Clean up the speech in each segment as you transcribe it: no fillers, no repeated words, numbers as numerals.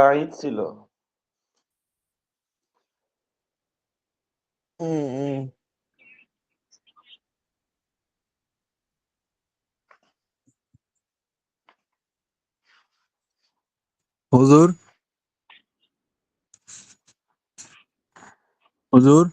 বাঈদ ছিল। হুম হুম। হুজুর হুজুর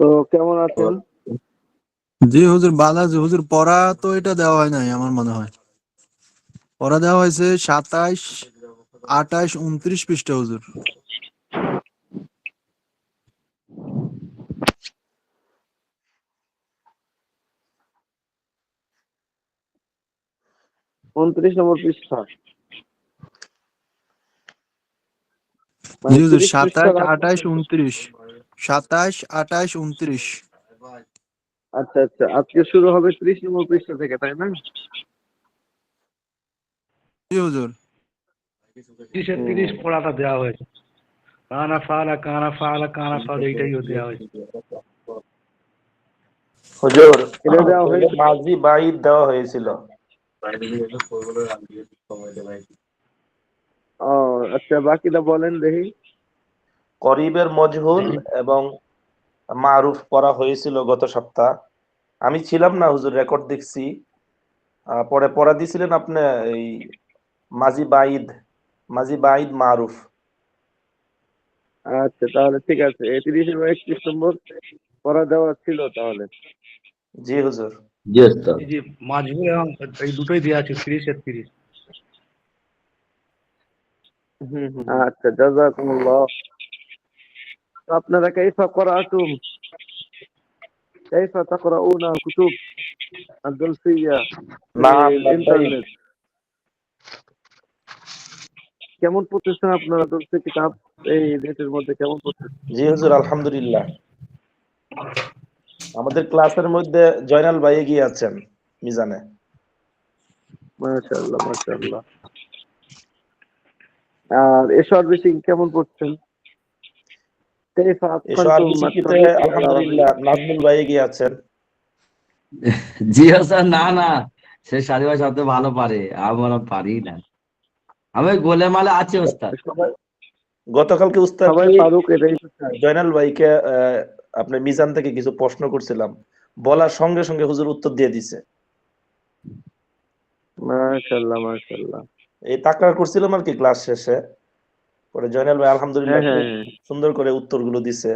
তো কেমন আছেন? জি হুজুর ভালো আছে হুজুর। পড়া তো এটা দেওয়া হয় নাই আমার মনে হয়। পড়া দেওয়া হয়েছে 27, 28, 29 পৃষ্ঠা হুজুর। 29 নম্বর পৃষ্ঠা। জি মানে হুজুর 30 পৃষ্ঠা 27, রাখছেন। 28, 29। 27, 28, 29। আচ্ছা আচ্ছা, আজকে শুরু হবে 30 নম্বর পৃষ্ঠা থেকে, তাই না? জি হুজুর। 30 পড়াটা দেওয়া হয়েছে। কানা ফালা কানা ফালা কানা ফালা এইটাই দেওয়া হয়েছে। হুজুর, এটা দেওয়া হয়েছে। মাঝি বাঈদ দেওয়া হয়েছিল। ও আচ্ছা, বাকিটা বলেন দেখি। করিবের মজহুল এবং মারুফ পড়া হয়েছিল গত সপ্তাহ। আমি ছিলাম না হুজুর, রেকর্ড দেখছি। পরে পড়া দিছিলেন আপনি এই মাঝি বাঈদ, মাঝি বাঈদ মারুফ। আচ্ছা তাহলে ঠিক আছে, 30 এবং 31 নম্বর পড়া দেওয়া ছিল তাহলে। জি হুজুর। জি ওস্তাদ। এই যে মাজহুর এবং এই দুটোই দেওয়া আছে 30-31। আচ্ছা, জাযাকুমুল্লাহ। আপনারা কাইফা করাতুম, কাইফা তাকরাউনা কুতুব আদ-দুলফিয়া নাম ইন্টারনেট, কেমন পড়তেছেন আপনারা দুলফি কিতাব এই নেটের মধ্যে কেমন পড়তেছেন? জি হুজুর, আলহামদুলিল্লাহ। আমাদের ক্লাসের মধ্যে জয়নাল ভাই এগিয়ে আছেন মিজানে। মাশাআল্লাহ মাশাআল্লাহ। আর এশার বেশি কেমন পড়ছেন? কাইফা এসো আর আতকানতুম বিশিকিতে আত-তারিক আল আলহামদুলিল্লাহ আরাবিয়্যা। নাজমুল ভাই এগিয়ে আছেন। জি ওস্তাদ, না না, সে সারিবা শব্দ ভালো পারে, আমরা পারি না। আমি গোলেমালে আছি ওস্তাদ। সবাই গতকালকে উস্তাদ সবাই কি পারুক এটাই তো চায়। জয়নাল ভাইকে আপনার মিজান থেকে কিছু প্রশ্ন করছিলাম, বলার সঙ্গে সঙ্গে হুজুর উত্তর দিয়ে দিছে। মাশাআল্লাহ মাশাআল্লাহ। এই তাকরার করছিলাম আর কি ক্লাস শেষে। পরে জয়নাল ভাই আলহামদুলিল্লাহ হ্যাঁ খুব হ্যাঁ হ্যাঁ। সুন্দর করে উত্তরগুলো দিছে।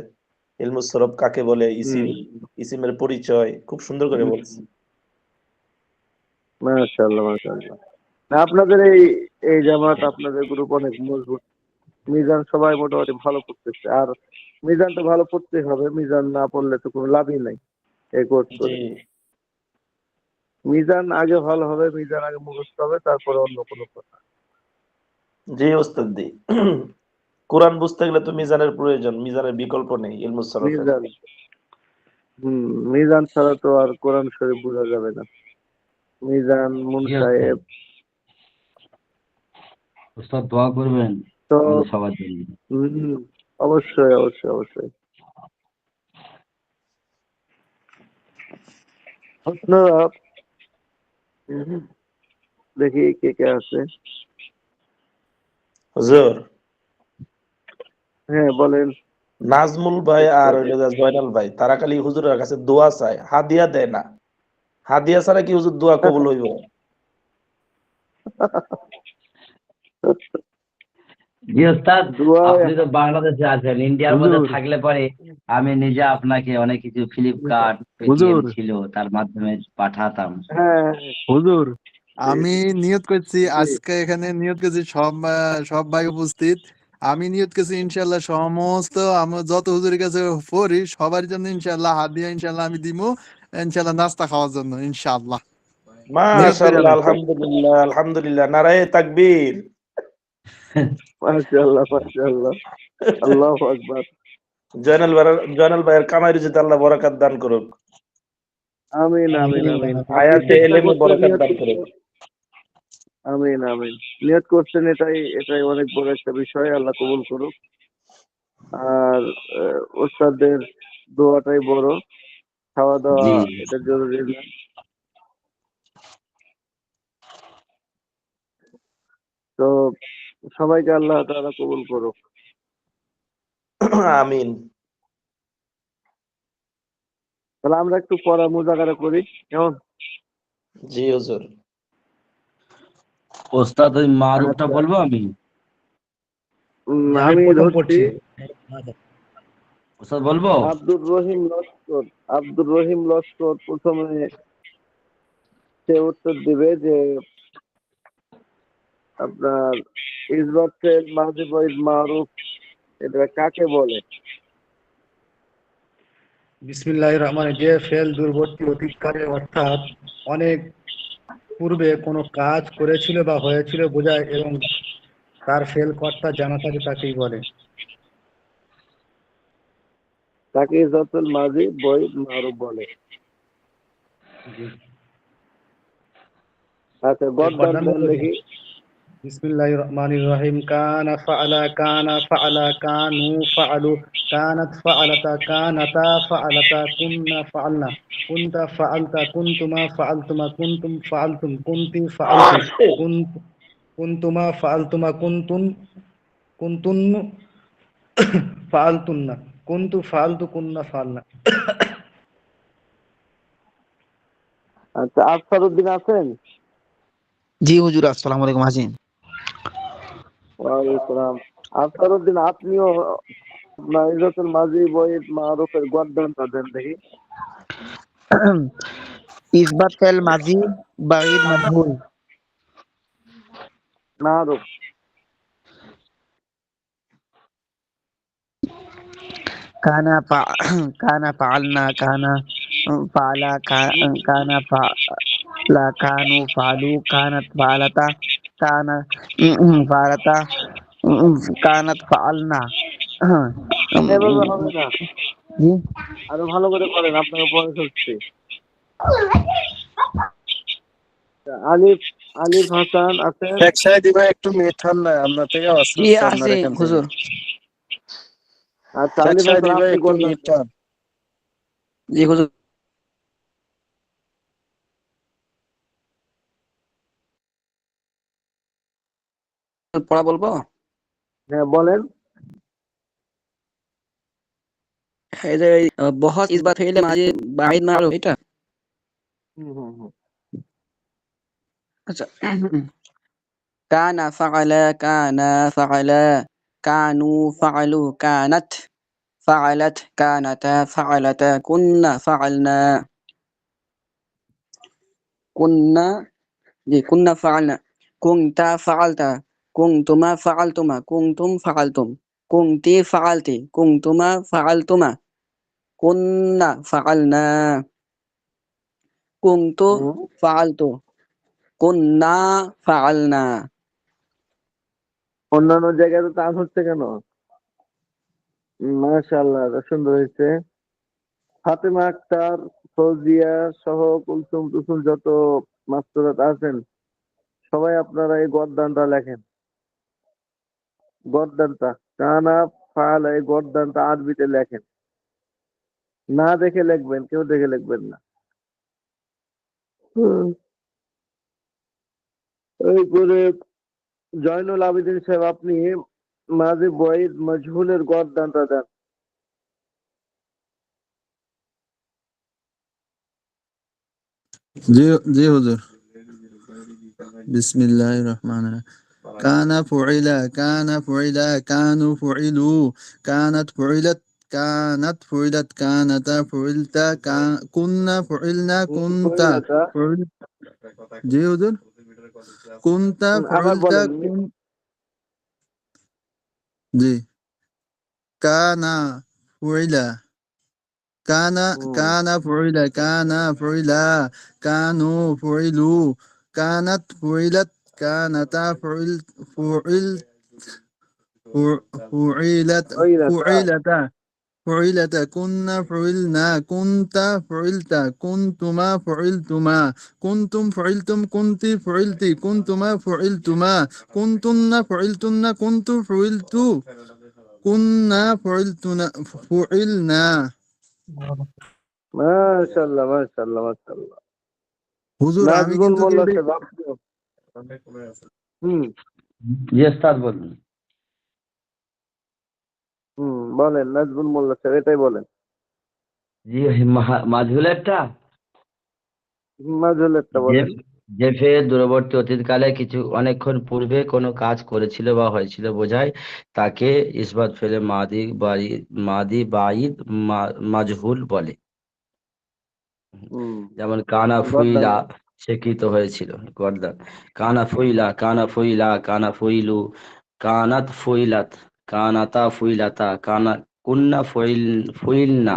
ইলমুস সরফ কাকে বলে, হুম। ইসিমের পরিচয় খুব সুন্দর করে বলছে। মাশাআল্লাহ মাশাআল্লাহ। না, আপনাদের এই এই জামাত, আপনাদের গ্রুপ অনেক মজবুত। মিজান সবাই মোটামুটি ভালো পড়তেছে। আর মিজান তো ভালো পড়তেই হবে, মিজান না পড়লে তো কোনো লাভই নাই এই কোর্স জি করে। মিজান আগে ভালো হবে, মিজান আগে মুখস্থ হবে, তারপরে অন্য কোনো কথা। জি ওস্তাদ জি। কোরআন বুঝতে গেলে তো মিজানের প্রয়োজন, মিজানের বিকল্প নেই ইলমুস সরফের। মিজান, মিজান ছাড়া তো আর কোরআন শরীফ বোঝা যাবে না। মিজান, জি ওস্তাদ। মুনসায়েব। ওস্তাদ দোয়া করবেন তো আমাদের সবার জন্য। হম, অবশ্যই অবশ্যই অবশ্যই। আপনারা হুম, দেখি কে কে আছে। হুজুর, হ্যাঁ বলেন। নাজমুল ভাই আর হইলো যে জয়নাল ভাই তারা খালি হুজুরের কাছে দোয়া চায়, হাদিয়া দেয় না। হাদিয়া ছাড়া কি হুজুর দোয়া কবুল হইব? জি ওস্তাদ, দোয়া আপনি তো বাংলাদেশে আছেন, ইন্ডিয়ার মধ্যে হুজুর থাকলে পরে আমি নিজে আপনাকে অনেক কিছু ফ্লিপকার্ট, পেটিএম হুজুর ছিল তার মাধ্যমে পাঠাতাম। হ্যাঁ হুজুর জি আমি নিয়ত করছি জি আজকে এখানে নিয়ত করছি সব ভাই উপস্থিত। আমি নিয়ত করছি ইনশাল্লাহ সমস্ত আমরা যত হুজুরের কাছে পড়ি সবার জন্য ইনশাল্লাহ হাদিয়া ইনশাল্লাহ আমি দিব, ইনশাল্লাহ নাস্তা খাওয়ার জন্য ইনশাল্লাহ নিয়ত করে মাশাআল্লাহ, আলাইছি। আলহামদুলিল্লাহ, আলহামদুলিল্লাহ, নারায়ে তাকবীর। মাশাআল্লাহ মাশাআল্লাহ আল্লাহু আকবার। জয়নাল ভাইয়ের কামাই রুজিতে আল্লাহ বরাকাত দান করুক। আমিন আমিন আমিন আমিন। আমিন। আপনি হায়াতে চেষ্টা এলেমে করছেন বরাকাত নিয়ত দান করুক। করছেন। আমিন আমিন। নিয়ত করছেন, এটাই এটাই অনেক বড় একটা বিষয়, আল্লাহ কবুল করুক। আর ওস্তাদের দোয়াটাই বড়, খাওয়া দাওয়া জি এটা জরুরি না। তো সবাইকে আল্লাহ তাআলা কবুল করুক। আমিন। তাহলে আমরা একটু পড়া মুজাকারা করি, কেমন? জি হুজুর। ওস্তাদ, ওই মারুফটা আচ্ছা, বলবো আমি? যে আমি আমি প্রথম ধরছি পড়ছি। ওস্তাদ বলবো? আব্দুর রহিম লস্কর। আব্দুর রহিম লস্কর প্রথমে সে উত্তর দিবে যে আপনার ইসবাতের মাঝি বৈদ মারুফ এটা কাকে বলে? বিসমিল্লাহির রহমানির রহিম। যে ফেল দূরবর্তী অতীতকালে অর্থাৎ অনেক পূর্বে কোনো কাজ করেছিল বা হয়েছিল বোঝায় এবং তার ফেল কর্তা জানা থাকে তাকেই বলে। তাকে ইসবাতুল মাঝি বৈদ মারুফ বলে। জি। আচ্ছা, এর গদ্দান গর্দান দেন বলবো কি? দেখি। বিসমিল্লাহির রহমানির রহিম। কানা ফাআলা কানু ফাআলু কানাত ফাআলাতা কানাতা ফাআলাতা কুননা ফাআলনা কুনতা ফাআলতা কুনতুমা ফাআলতুমা কুনতুম ফাআলতুম কুনতি ফাআলতি কুন কুনতুমা ফাআলতুমা কুনতুন কুনতুন ফাআলতুন্না কুনতু ফাআলতু কুননা ফাআলনা। আচ্ছা, আফসারউদ্দিন আছেন? জি হুজুর, আসসালামু আলাইকুম হাজিন। ওয়ালাইকুম আসসালাম। আফসারউদ্দিন, আপনিও আপনার ইসবাতুল মাঝি বৈদ মারুফের গদ্দানটা দেন দেখি। ইসবাত ফেল মাজি বাগিদ মাজহুল। মারুফ। কানা ফা কানা ফাআলনা কানা ফাআলা কানা ফাআলা কানু ফাআলু কানাত ফাআলাতা কানা ফাআলাতা কানাত ফাআলনা। এভাবে হবে না, জি আরো ভালো করে করেন, আপনাকে বয়স হচ্ছে। আলিফ আলিফ হাসান আছেন? এক সাইড দিবা একটু মিঠান না আপনার থেকে আওয়াজ জি হচ্ছে আপনার আছে এখান থেকে। হুজুর। আচ্ছা, এক আলিফ সাইড হাসান দিবা আপনি একটু গদ্দান দেন। মিঠান। জি হুজুর, পড়া বলবো? হ্যাঁ বলেন। এই যে বহস ইসবাত ফেল মাজি বাগিদ মারুফ এটা। হুম হুম হুম। আচ্ছা, কানা ফাআলা কানা ফাআলা কানু ফাআলু কানাত ফাআলাত কানাতা ফাআলাতা কুন্না ফাআলনা কুন্না জি কুন্না ফাআলনা কুনতা ফাআলতা কুনতুমা ফাআলতুমা কুনতুম ফাআলতুম কুনতি ফাআলতি কুনতুমা ফাআলতুমা কুন্না ফাআলনা কুনতু হুম। ফাআলতু কুন্না ফাআলনা। অন্যান্য জায়গায় তো টান হচ্ছে কেন? মাশাআল্লাহ, সুন্দর হয়েছে। ফাতেমা আক্তার, ফৌজিয়া সহ কুলসুম টুসুম যত মাস্টাররা আছেন সবাই আপনারা এই গদ্দানটা লেখেন। গদ্দানটা কানা ফাল, এই গদ্দানটা আরবিতে লেখেন। না দেখে লিখবেন, কেউ দেখে লিখবেন না। হুম। এরপরে জয়নুল আবেদিন সাহেব, আপনি মাঝে বয়েদ মজহুলের গদ্দানটা দেন। জি জি হুজুর। বিসমিল্লাহির রহমানির রহিম। কানা ফুইলা, কানা ফুইলা, কানু ফুইলু, কানাত ফুইলাত, কানাত ফুইলাত, কানাতা ফুইলতা, কুন্না ফুইলনা, কুনতা ফয়লাতা। ফুইল। জি হুজুর। কুনতা আবার ফুইলতা, বলেন। জি। কানা ফুইলা, কানা হুম। কানা ফুইলা, কানা ফুইলা, কানু ফুইলু, কানাত ফুইলাত, কানাতা ফুইল, فعيلت ফয়লাতা। فعيلتا فعيلتا كنا فعلنا كنت فعلت كنتما فعلتما كنتم فعلتم كنت فعلت كنتما فعلتما كنتن فعلتن كنت فعلت كنا فعلتنا فعلنا মাশাআল্লাহ, মাশাআল্লাহ, মাশাআল্লাহ। হুজুর আমি নাজমুল কিন্তু মোল্লা এটা সাহেব আপনিও। হুম, জি ওস্তাদ বলুন। বলেন নাজমুল মোল্লা সাহেব, এটাই বলেন। জি মাঝহুলেরটা, মাজহুলেরটা যে বলেন। যে ফের দূরবর্তী অতীতকালে কিছু অনেকক্ষণ পূর্বে কোনো কাজ করেছিল বা হয়েছিল বোঝায় তাকে ইসবাত ফেলে মাদি বাঈদ মাজহুল বলে। হুম। যেমন কানা গদ্দান। ফুইলা স্বীকৃত হয়েছিল, গর্দান। কানা ফুইলা, কানা ফুইলা, কানা ফুইলু, কানাত ফুইলাত, কানাতা ফুইলাতা, কুন্না ফুইলনা,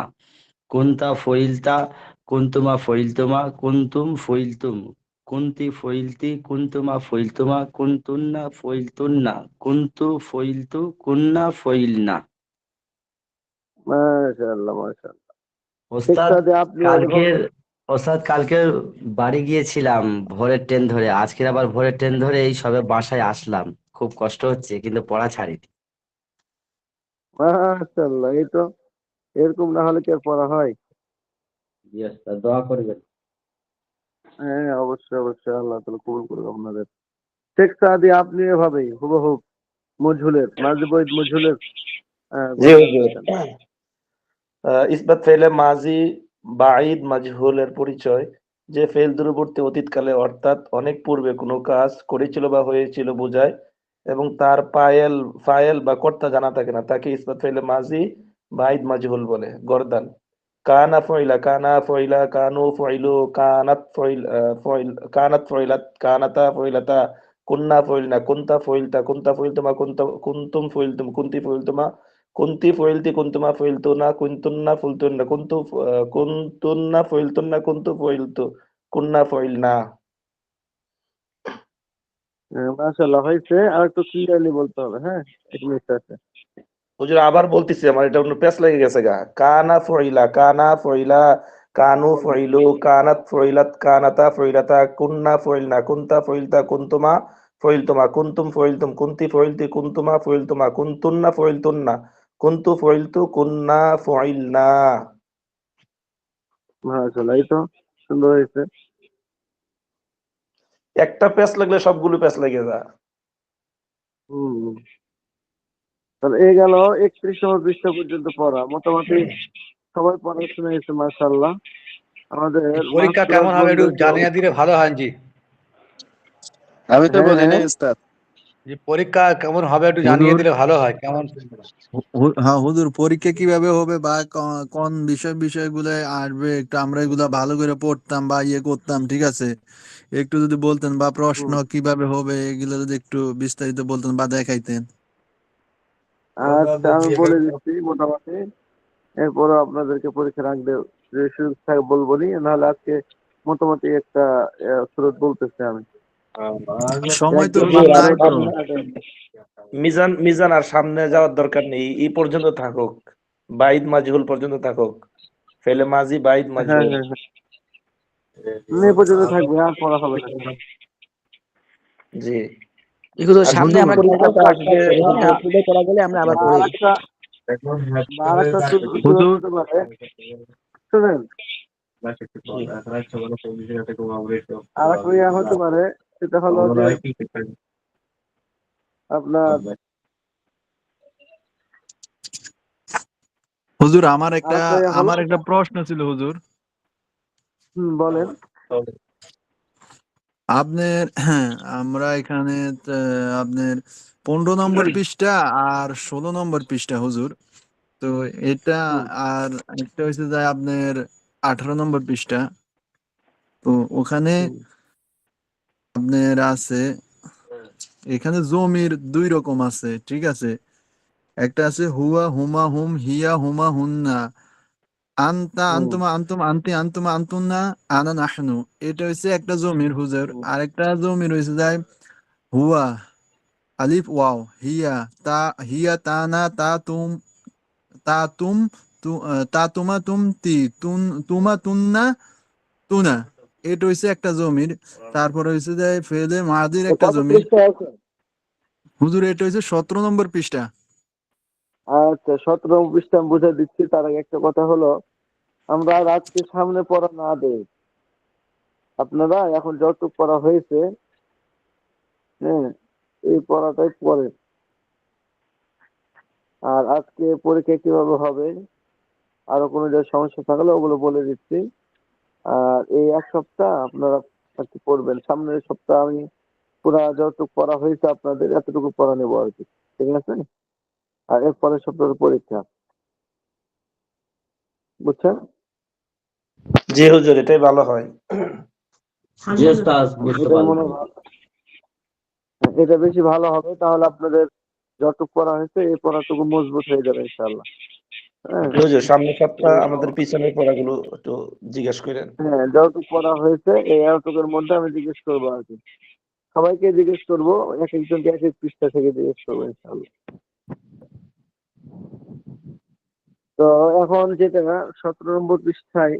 কুন্তা ফইলতা, কুন্তুমা ফইলতুমা, কুন্তুম ফইলতুম, কুন্তি ফইলতি, কুন্তুমা ফইলতুমা, কুন্তুন্না ফইলতুন্না, কুন্তু ফইলতু, কুন্না ফইলনা। মাশাআল্লাহ, মাশাআল্লাহ। শেখ ওস্তাদ সাদি আপনিও এভাবে। কালকের ওস্তাদ কালকের বাড়ি গিয়েছিলাম ভোরের ট্রেন ধরে, আজকের আবার ভোরের ট্রেন ধরে এই সবে বাসায় আসলাম। খুব কষ্ট হচ্ছে কিন্তু পড়া ছাড়িনি। মাশাআল্লাহ, এই তো এরকম না হলে কি আর পড়া হয়? জি ওস্তাদ দোয়া করবেন। হ্যাঁ, অবশ্যই, অবশ্যই আল্লাহ তাআলা কবুল করুক আপনাদের। শেখ সাদি আপনি এভাবেই হুবহু মজহুলের মাজিদ মজহুলের জি গদ্দান হুজুর। দিতেন। ইসবাত ফেলে মাজি বাঈদ মাজহুলের পরিচয়, যে ফেল দূরবর্তী অতীতকালে অর্থাৎ অনেক পূর্বে কোনো কাজ করেছিল বা হয়েছিল বোঝায় এবং তার ফায়েল বা কর্তা জানা থাকে না, তাকে ইসবাত ফেলে মাজি বাঈদ মাজহুল বলে। গর্দান কানা ফইলা, কানা ফইলা, কানু ফইলু, কানাত ফইল ফইল, কানাত ফইলাত, কানাতা ফইলাতা, কুন্না ফইলনা, কুনতা ফইলতা, কুনতা ফইলতুমা, কুনতুম ফইলতুম, কুনতি ফইলতুমা, কুন্তি ফইলতি, কুন্তুমা ফইলতুনা, কুনতুন্না ফুলতুন্না, কুনতুন্না ফইলতুন্না, কুনতু ফইলতু, কুন্না ফইলনা। মাশাআল্লাহ হয়েছে, আর একটু ক্লিয়ারলি বলতে হবে। হ্যাঁ, এক মিনিট আছে। হুজুর আবার বলতেছি, আমার এটা অন্য পেঁচ লেগে গেছে গা। কানা ফইলা, কানা ফইলা, কানু ফইলু, কানাত ফইলাত, কানাতা ফইলাতা, কুন্না ফইলনা, কুনতা ফইলতা, কুনতুমা ফইলতুমা, কুনতুম ফইলতুম, কুনতি ফইলতি, কুনতুমা ফইলতুমা, কুনতুন্না ফইলতুন্না, কুনতু ফইলতু, কুন্না ফইলনা। মাশাআল্লাহ, এই তো সুন্দর হয়েছে। একটা পেঁচ লাগলে সবগুলো পেঁচ লেগে যায়। হুম। তাহলে এই গেল 31 নম্বর পৃষ্ঠা পর্যন্ত পড়া। মোটামুটি সবাই পড়াশোনা হয়েছে মাশাআল্লাহ। আমাদের পরীক্ষা মাহসুরাত কেমন হবে একটু বলবে যে জানিয়ে দিলে ভালো হয় জি। আমি তো হ্যাঁ, বলিনি হ্যাঁ। উস্তাদ। যে পরীক্ষা কেমন হবে একটু জানিয়ে হুজুর দিলে ভালো হয় কেমন। হ্যাঁ হুজুর, পরীক্ষা কিভাবে হবে বা কোন বিষয়গুলো আসবে একটু আমরা এগুলা ভালো করে পড়তাম বা ইয়ে করতাম, ঠিক আছে? একটু যদি বলতেন বা প্রশ্ন হুম। কিভাবে হবে এগুলো যদি একটু বিস্তারিত বলতেন বা দেখাইতেন। আচ্ছা, আমি বলে দিচ্ছি মোটামুটি। এরপরও আপনাদেরকে পরীক্ষার আগে যে সুযোগ থাকে বলবোনি, নাহলে আজকে মোটামুটি একটা সুরত বলতেছি আমি। সময় তো একদম হুজুর কম আর নাই তো। সামনে মিজান মিজান আর সামনে যাওয়ার দরকার নেই, এই পর্যন্ত থাকুক, বাইদ মাজহুল পর্যন্ত থাকুক, ফেলে মাজি বাইদ হ্যাঁ, মাজহুল। হ্যাঁ, হ্যাঁ। এই পর্যন্ত থাকবে, আর পড়া হবে না। জি। এগুলো আর সামনে দ্বিতীয় আমরা পরীক্ষাটা ক্লাস আসবে আছে, হ্যাঁ, হুজুর। তুলে করা গেলে আমরা আবার বা পড়ে। আরেকটা বা আরেকটা সুরত হুজুর হতে পারে, শুনেন, জি। আরেকটা ইয়া হতে পারে, সেটা হলো যে আপনার হুজুর আমার একটা আরেকটা ইয়া হলো। আমার একটা প্রশ্ন ছিল হুজুর। বলেন। আপনার হ্যাঁ, আমরা এখানে আপনার 15 নম্বর পৃষ্ঠা আর 16 নম্বর পৃষ্ঠা হুজুর। তো এটা হুম, আর একটা হচ্ছে যে আপনার 18 নম্বর পৃষ্ঠা। তো ওখানে হুম, আপনার আছে, এখানে জমির 2 রকম আছে, ঠিক আছে। একটা আছে হুয়া হুমা হুম হিয়া হুমা হুন্না, আনতা হুম, আনতুমা আনতুম আনতি আনতুমা আনতুন্না, আনা নাহনু। এটা হচ্ছে একটা জমির হুজুর। হুম। আরেকটা জমির হয়েছে যায় হুয়া আলিফ ওয়াও হিয়া তা, হিয়া তানা তা তুম, তা তুম, তা তুমা তুম তি তুন, তুমা তুন্না তুনা। এটা হচ্ছে একটা জমির। তারপরে হচ্ছে যে ফেলে মাদির এ একটা কত জমির পৃষ্ঠা আছে? হুজুর। এটা হচ্ছে 17 নম্বর পৃষ্ঠা। আচ্ছা, 17 পৃষ্ঠা আমি বুঝে দিচ্ছি। তার আগে একটা কথা হলো, আমরা রাতকে সামনে পড়া না দেই, আপনারা এখন যতটুকু পড়া হয়েছে, হ্যাঁ, এই পড়াটাই পড়েন। আর আজকে পরীক্ষা কিভাবে হবে, আরো কোনো যে সমস্যা থাকলে ওগুলো বলে দিচ্ছি। আর এই এক সপ্তাহ আপনারা আর কি পড়বেন, সামনের সপ্তাহ আমি পুরা যতটুকু পড়া হয়েছে আপনাদের এতটুকু পড়া নেবো আর কি, ঠিক আছে? আর এর পরের সপ্তাহের পরীক্ষা, বুঝছেন? জি হুজুর, এটাই ভালো হয়। জি ওস্তাদ, বুঝতে এটাই মনে পারলাম। হয়, এটা বেশি ভালো হবে। তাহলে আপনাদের যতটুকু পড়া হয়েছে এই পড়াটুকু মজবুত হয়ে যাবে ইনশাআল্লাহ। হ্যাঁ, জি হুজুর, সামনের তো সপ্তাহ আমাদের পিছনের পড়াগুলো একটু জিজ্ঞেস করেন। হ্যাঁ, যতটুকু পড়া হয়েছে এই এতটুকুর মধ্যে আমি জিজ্ঞেস করবো আর কি। সবাইকে জিজ্ঞেস করবো, এক একজনকে এক এক পৃষ্ঠা থেকে জিজ্ঞেস করবো ইনশাআল্লাহ। তো এখন যেটা 17 নম্বর পৃষ্ঠায়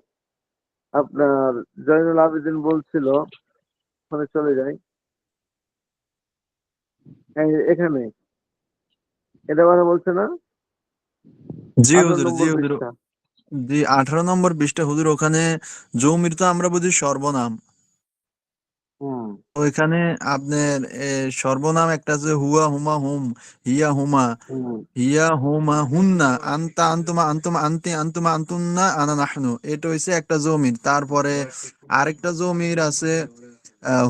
আপনার জয়নুল আবেদিন বলছিল, ওখানে চলে যাই। এখানে এটা মানে বলছে না, জি আঠারো হুজুর, জি নম্বর হুজুর, পৃষ্ঠা জি 18 নম্বর পৃষ্ঠা হুজুর। ওখানে জমির তো আমরা বুঝি সর্বনাম। হুম, ওইখানে আপনার সর্বনাম একটা আছে হুয়া হুমা হুম হিয়া হুমা, হুম। হিয়া হুমা হুন্না, আনতা আনতুমা আনতুমা আনতি আনতুমা আনতুন্না, আনা নাহনু। এটা হইছে একটা জমির। তারপরে আরেকটা জমির আছে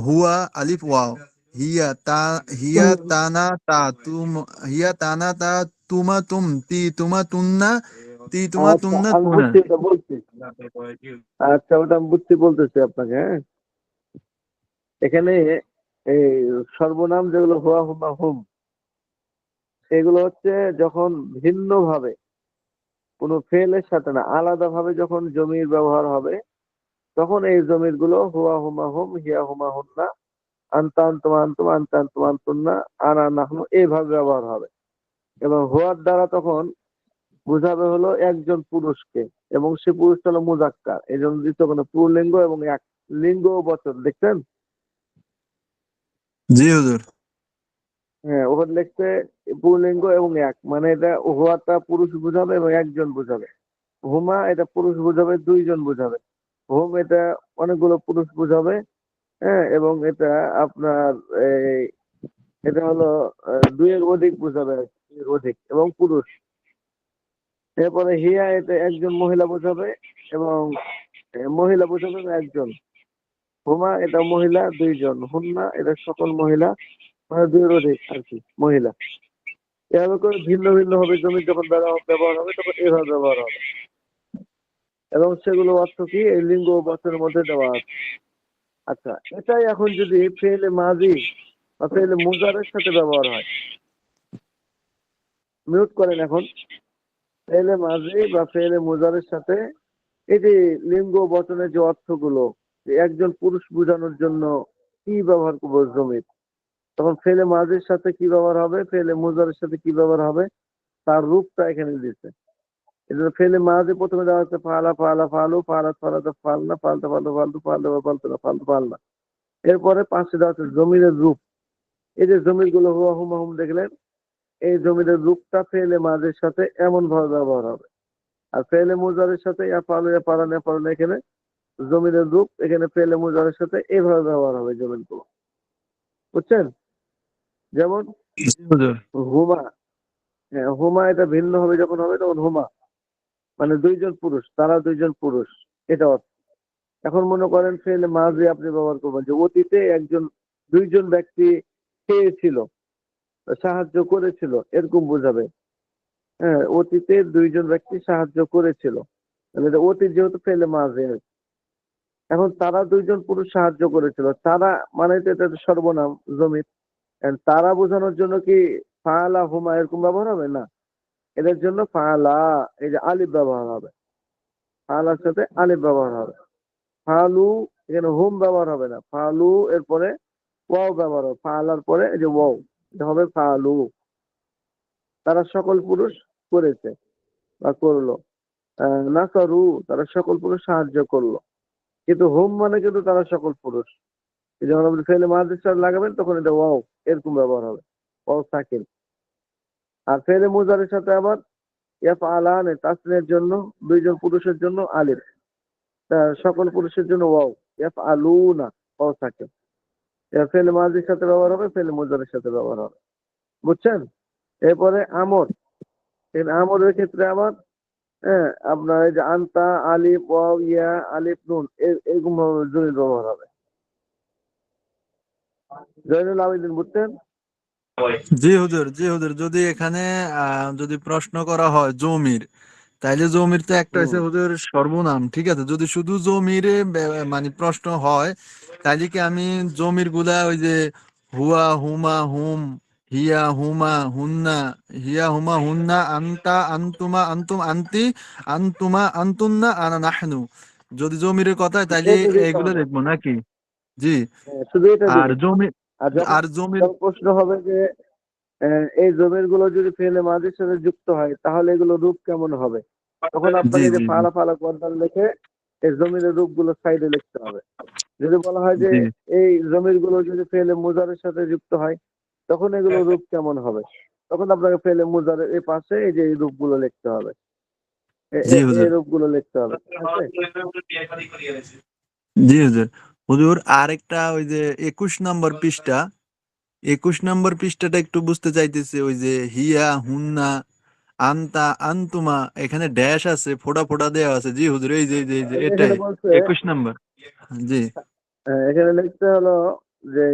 হুয়া আলিফ ওয়াও হিয়া তা, হিয়া তানা তা তুম, হিয়া তানা তা তুমা তুম তি তুমা তুন্না, তি তুমা আচ্ছা, তুন্না আমি তুনা। বুঝছি, এটা বলছি। আচ্ছা, ওটা আমি বুঝতে বলতেছি আপনাকে, হ্যাঁ। এখানে এই সর্বনাম যেগুলো হুয়া হুমা হুম, এগুলো হচ্ছে যখন ভিন্ন ভাবে কোনো ফেলের সাথে না, আলাদা ভাবে যখন জমির ব্যবহার হবে, তখন এই জমির গুলো হুয়া হুমা হুম হিয়া হুমা হুন্না, আনতা আনতুমা আনতুম আনতা আনতুম আনতুন্না, আনা নাহনু, এইভাবে ব্যবহার হবে। এবং হুয়ার দ্বারা তখন বুঝাবে হলো একজন পুরুষকে, এবং সে পুরুষটা হলো মুজাক্কার, এই জন্য দ্বিতীয় কোনো পুরলিঙ্গ এবং এক লিঙ্গ ও বচন দেখছেন। জি হুজুর। হ্যাঁ, ওখানে লিখছে পুরলিঙ্গ এবং এক, মানে এটা হুয়াটা পুরুষ বুঝাবে এবং একজন বুঝাবে। হুমা এটা পুরুষ বুঝাবে, দুইজন বুঝাবে। হুম এটা অনেকগুলো পুরুষ বুঝাবে, হ্যাঁ, এবং এটা আপনার এই এটা হলো দুইয়ের অধিক বুঝাবে আর কি, দুইয়ের অধিক এবং পুরুষ। এরপরে হিয়া এটা একজন মহিলা বোঝাবে, এবং মহিলা বোঝাবে একজন। হুমা এটা মহিলা দুইজন, হুন্না এটা সকল মহিলা, মানে দুইয়ের অধিক আর কি মহিলা। এভাবে করে ভিন্ন ভিন্ন ভাবে জমি যখন ব্যবহার হবে তখন এভাবে ব্যবহার হবে, এবং সেগুলো অর্থ কি এই লিঙ্গ ও বচনের মধ্যে দেওয়া আছে। আচ্ছা, এটাই এখন যদি ফেলে মাজি বা ফেলে মুজারের সাথে ব্যবহার হয়, মিউট করেন এখন। ফেলে মাজি বা ফেলে মুজারের সাথে এই যে লিঙ্গ ও বচনের যে অর্থগুলো, যে একজন পুরুষ বোঝানোর জন্য কি ব্যবহার করবো জমির, তখন ফেলে মাঝির সাথে কি ব্যবহার হবে, ফেলে মুজারের সাথে কি ব্যবহার হবে, তার রূপটা এখানে দিচ্ছে। এই জন্য ফেলে মাঝে প্রথমে দেওয়া হচ্ছে ফালা ফালা ফালু, ফালাত ফালাতে ফালনা, ফালতে ফালতু ফালতু, ফালতে ফালতু না ফালতু ফালনা। এরপরে পাশে দেওয়া হচ্ছে জমিনের রূপ। এই যে জমির গুলো হুয়া হুমা হুম দেখলেন, এই জমিনের রূপটা ফেলে মাঝের সাথে এমন ভাবে ব্যবহার হবে। আর ফেলে মুজারের সাথে ইয়া পালু ইয়া পারান ইয়া পালন, এখানে জমিনের রূপ, এখানে ফেলে মুজারের সাথে এইভাবে ব্যবহার হবে জমিন গুলো, বুঝছেন? যেমন জি হুজুর। হুমা, হ্যাঁ, হুমা এটা ভিন্ন হবে যখন হবে তখন হুমা, মানে দুইজন পুরুষ, তারা দুইজন পুরুষ, এটা অর্থ। এখন মনে করেন ফেলে মাঝে আপনি ব্যবহার করবেন যে অতীতে দুইজন ব্যক্তি খেয়েছিল, সাহায্য করেছিল, এরকম বোঝাবে। হ্যাঁ, অতীতে দুইজন ব্যক্তি সাহায্য করেছিল, তাহলে এটা অতীত যেহেতু ফেলে মাঝে। এখন তারা দুইজন পুরুষ সাহায্য করেছিল, তারা মানে তো এটা একটা সর্বনাম জমির। And তারা বোঝানোর জন্য কি ফাআলা হুমা এরকম ব্যবহার হবে না, এদের জন্য ফাআলা এই যে আলিফ ব্যবহার হবে, ফাআলার সাথে আলিফ ব্যবহার হবে। ফালু এখানে হুম ব্যবহার হবে না, ফালু এরপরে ওয়াও ব্যবহার হবে, ফাআলার পরে এই যে ওয়াও, এটা হবে ফালু। তারা সকল পুরুষ করেছে বা করলো। নাসারু তারা সকল পুরুষ সাহায্য করলো, কিন্তু হুম মানে কিন্তু তারা সকল পুরুষ। এই যখন আপনি ফেলে মাঝে লাগাবেন তখন এটা ওয়াও এরকম ব্যবহার হবে, ওয়াও সাকিন। আর ফেলে মুজারের সাথে আবার ইয়াফআলানে তাসনিয়ার জন্য দুইজন পুরুষের জন্য আলিফ, সকল পুরুষের জন্য ওয়াও, ইয়াফআলুনা ওয়াও সাকিন। এটা ফেলে মাঝির সাথে ব্যবহার হবে, ফেলে মুজারের সাথে ব্যবহার হবে, বুঝছেন? এরপরে আমর, এই আমরের ক্ষেত্রে আবার হ্যাঁ আপনার এই যে আনতা আলিফ ওয়াও ইয়া আলিফ নুন এরকম ভাবে জমির ব্যবহার হবে। জয়নুল আবেদিন বুঝছেন? জি হুজুর, জি হুজুর, যদি এখানে যদি প্রশ্ন করা হয় জমির, তাইলে জমির তো একটা হুম। হচ্ছে হুজুর সর্বনাম, ঠিক আছে? যদি শুধু জমির মানে প্রশ্ন হয়, তাইলে কি আমি জমির গুলা ওই যে হুয়া হুমা হুম, হিয়া হুমা হুন্না, হিয়া হুমা হুন্না, আন্তা আন্তুমা আন্তুম, আন্তি আন্তুমা আন্তুন্না, আনা নাহনু, যদি জমিরের কথা হয়, তাইলে এটা দিতে এগুলো হবে, দেখবো নাকি? জি। হ্যাঁ, শুধু এটা আর দিবেন। জমি আর যখন আর জমির যখন প্রশ্ন হবে যে এই জমির গুলো যদি ফেলে মাঝির সাথে যুক্ত হয় তাহলে এগুলো রূপ কেমন হবে, তখন জি আপনাকে যে জি জি ফালা ফালা করদান লিখে এই জমির রূপ গুলো সাইডে লিখতে হবে। যদি বলা হয় যে জি এই জমির গুলো যদি ফেলে মুজারের সাথে যুক্ত হয় তখন এগুলো রূপ কেমন হবে, তখন আপনাকে ফেলে মুজারের এই পাশে এই যে এই রূপগুলো লিখতে হবে, জি এই হুজুর, রূপগুলো লিখতে হবে, ঠিক আছে? জি হুজুর। হুজুর আরেকটা ওই যে 21 নম্বর পৃষ্ঠা, 21 নম্বর পৃষ্ঠাটা একটু বুঝতে চাইতেছি। ওই যে হিয়া হুন্না, আন্তা আন্তুমা, এখানে ড্যাশ আছে, ফোঁটা ফোঁটা দেওয়া আছে। জি হুজুর, এই যে এখানে এটাই বলছে 21 নম্বর। জি এখানে লিখতে হলো যে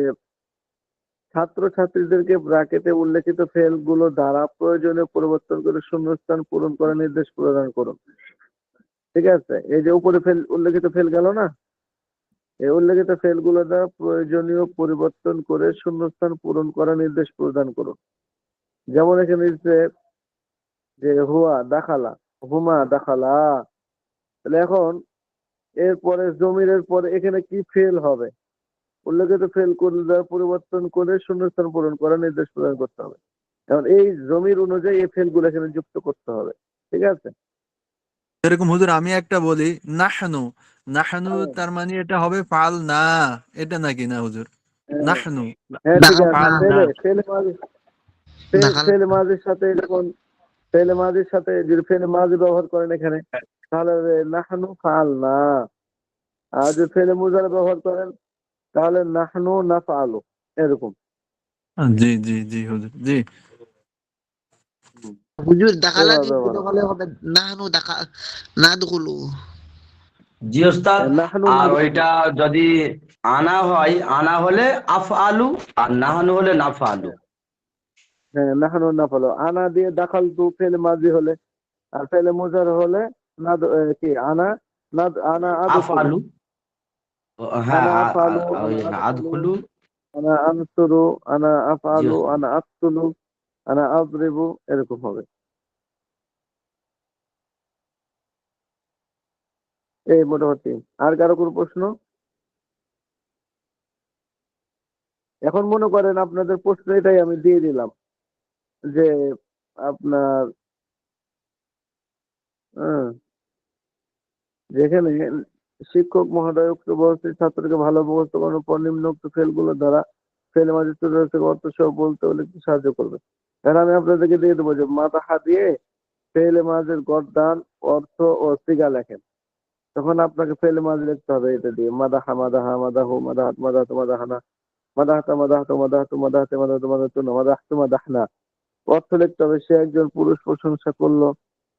ছাত্রছাত্রীদেরকে ব্র্যাকেটে উল্লেখিত ফেলগুলো দ্বারা প্রয়োজনীয় পরিবর্তন করে শূন্যস্থান পূরণ করার নির্দেশ প্রদান করুন। ঠিক আছে, এই যে উপরে ফেল উল্লেখিত ফেল গেল না, এই উল্লেখিত ফেলগুলো দ্বারা প্রয়োজনীয় পরিবর্তন করে শূন্যস্থান পূরণ করার নির্দেশ প্রদান করুন। যেমন এখানে দিচ্ছে যে হুয়া দাখালা, হুমা দাখালা, তাহলে এখন এরপরে জমিরের পরে এখানে কি ফেল হবে, উল্লেখিত ফেল দ্বারা পরিবর্তন করে শূন্যস্থান পূরণ করার নির্দেশ প্রদান করতে হবে। এখন এই জমির অনুযায়ী এই ফেলগুলো এখানে যুক্ত করতে হবে, ঠিক আছে? এরকম হুজুর, আমি একটা বলি, নাহনু, নাহনু হ্যাঁ, তার মানে এটা হবে ফাল না, এটা নাকি না হুজুর? হ্যাঁ, নাহনু হ্যাঁ, ঠিক আছে। ফাল না। ফেলে মাঝির সাথে যখন ফেলে মাঝির সাথে যদি ফেলে মাঝি ব্যবহার করেন এখানে তাহলে হবে নাহনু ফাল না। আর যদি ফেলে মুজারে ব্যবহার করেন তাহলে নাহনু না ফালু, এরকম। জি জি জি হুজুর, জি হুম, হুজুর দাখালা এভাবে দিয়ে ব্যবহার দিলে হবে। বলে হবে নাহনু দাখা নাদখুলু। জি ওস্তাদ। নাহনু না আর দুখুলু। ওইটা যদি আনা হয়, আনা হলে আফআলু, আর নাহানু হলে নাফআলু। হ্যাঁ, নাহনু না ফালু, আনা দিয়ে দাখাল তু ফেলে মাঝি হলে, আর ফেলে মুজার হলে না কি আনা, না আনা আদখুলু, আফআলু, হ্যাঁ আনা আফালু, আনা আদখুলু, আদখুলু। আনা আনসুরু, আনা জি আফআলু, ওস্তাদ। আনা আকতুলু, আনা আযরিবু, এরকম হবে। এই মোটামুটি। আর কারো কোনো প্রশ্ন? এখন মনে করেন আপনাদের প্রশ্ন এটাই আমি দিয়ে দিলাম যে আপনার হ্যাঁ, যেখানে শিক্ষক মহোদয় উক্ত বয়সী ছাত্রকে ভালো ব্যবস্থাপনার পর নিম্নোক্ত ফেলগুলো দ্বারা ফেল মাঝে থেকে অর্থ সহ বলতে হলে একটু সাহায্য করবে। এখানে আমি আপনাদেরকে দিয়ে দেবো যে মাথা দিয়ে ফেলে মাঝের গরদান, অর্থ ও সিগা লেখেন, তখন আপনাকে ফেলে মাঝ লিখতে হবে এটা দিয়ে মাদাহা মাদাহা মাদাহু মাদাহাত মাদাহাতু মাদাহানা মাদাহাতা মাদাহাতু মাদাহাতু মাদাহাতে মাদাহাতু মাদাহাতুনা মাদাহাতু মাদাহনা। অর্থ লিখতে হবে সে একজন পুরুষ প্রশংসা করলো,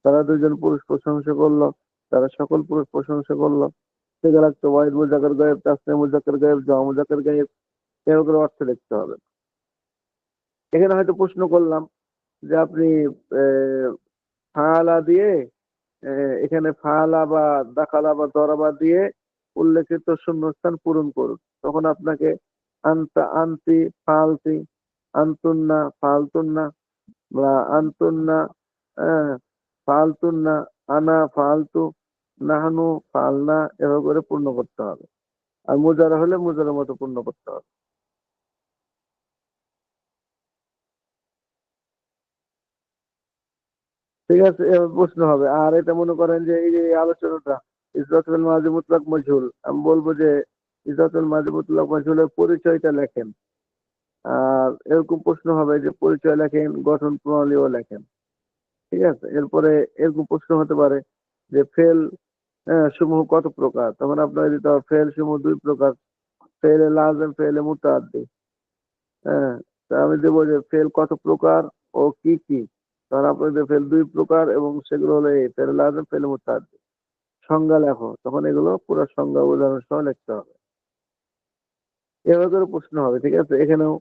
তারা দুজন পুরুষ প্রশংসা করলো, তারা সকল পুরুষ প্রশংসা করলো। থেকে লাগতো ওয়াহিদ মুজাক্কার গায়েব, তাসনিয়া মুজাক্কার গায়েব, জমা মুজাক্কার গায়েব, এভাবে করে অর্থ লিখতে হবে। এখানে হয়তো প্রশ্ন করলাম যে আপনি ফাআলা দিয়ে এখানে ফাআলা বা দাখালা বা দরাবা দিয়ে উল্লেখিত শূন্যস্থান পূরণ করুন। তখন আপনাকে আনতা, আনতি, ফালতি, আনতুন্না, ফালতুন্না বা আনতুন্না, আহ, ফালতুন্না, আনা, ফালতু, নাহানু, ফালনা, এভাবে করে পূর্ণ করতে হবে। আর মুজারা হলে মুজারার মতো পূর্ণ করতে হবে। ঠিক আছে, এবার প্রশ্ন হবে। আর এটা মনে করেন যে এই যে এই আলোচনাটা ইসরাতুল মাজি মুতলাক মজহুল, আমি বলবো যে ইসরাতুল মাজি মুতলাক মজহুলের পরিচয়টা লেখেন। আর এরকম প্রশ্ন হবে যে পরিচয় লেখেন, গঠন প্রণালীও লেখেন। ঠিক আছে, এরপরে এরকম প্রশ্ন হতে পারে যে ফেল সমূহ কত প্রকার, তখন আপনাকে দিতে হবে ফেল সমূহ দুই প্রকার, ফেলে লাজেম, ফেলে মুতাআদ্দি। হ্যাঁ, তা আমি দেবো যে ফেল কত প্রকার ও কি কি, তখন আপনাদের ফেল দুই প্রকার এবং সেগুলো হলো এই ফেলে লাজেম, ফেলে মুতাআদ্দি। সংজ্ঞা লেখো, তখন এগুলো পুরো সংজ্ঞা উদাহরণ সহ লিখতে হবে। এভাবে করে প্রশ্ন হবে। ঠিক আছে, এখানেও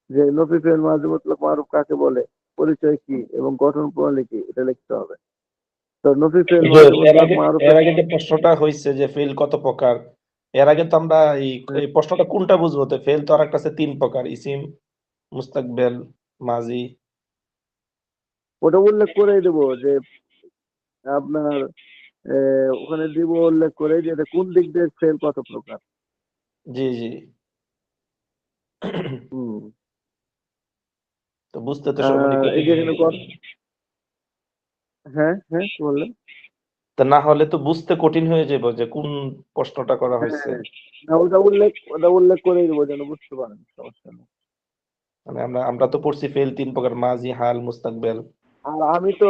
যে নফি ফেল মাজি মুতলাক মারুফ কাকে বলে, পরিচয় কি এবং গঠন প্রণালী কি, এটা লিখতে হবে। তো নফি ফেল হুজুর, মাজি এর মুতলাক আগে মারুফের যে প্রশ্নটা হয়েছে যে ফেল কত প্রকার, এর আগে তো আমরা এই প্রশ্নটা কোনটা বুঝবো? তো ফেল তো আর একটা আছে 3 প্রকার, ইসিম, মুস্তাকবেল, মাজি। ওটা উল্লেখ করেই দেবো যে আপনার ওখানে দিব উল্লেখ করে যে এটা কোন দিক দিয়ে ফেল কত প্রকার। জি, জি। হুম। তো বুঝতে তো মানে এই কঠিন যে হয়ে এখানে যাবে। হ্যাঁ হ্যাঁ কি বললেন? তা না হলে তো বুঝতে কঠিন হয়ে যাবে যে কোন প্রশ্নটা করা হয়েছে। হ্যাঁ, না ওটা উল্লেখ করেই দেবো যেন বুঝতে পারেন, সমস্যা নেই। মানে আমরা আমরা তো পড়ছি ফেল 3 প্রকার, মাজি, হাল, মুস্তাকবেল। আর আমি তো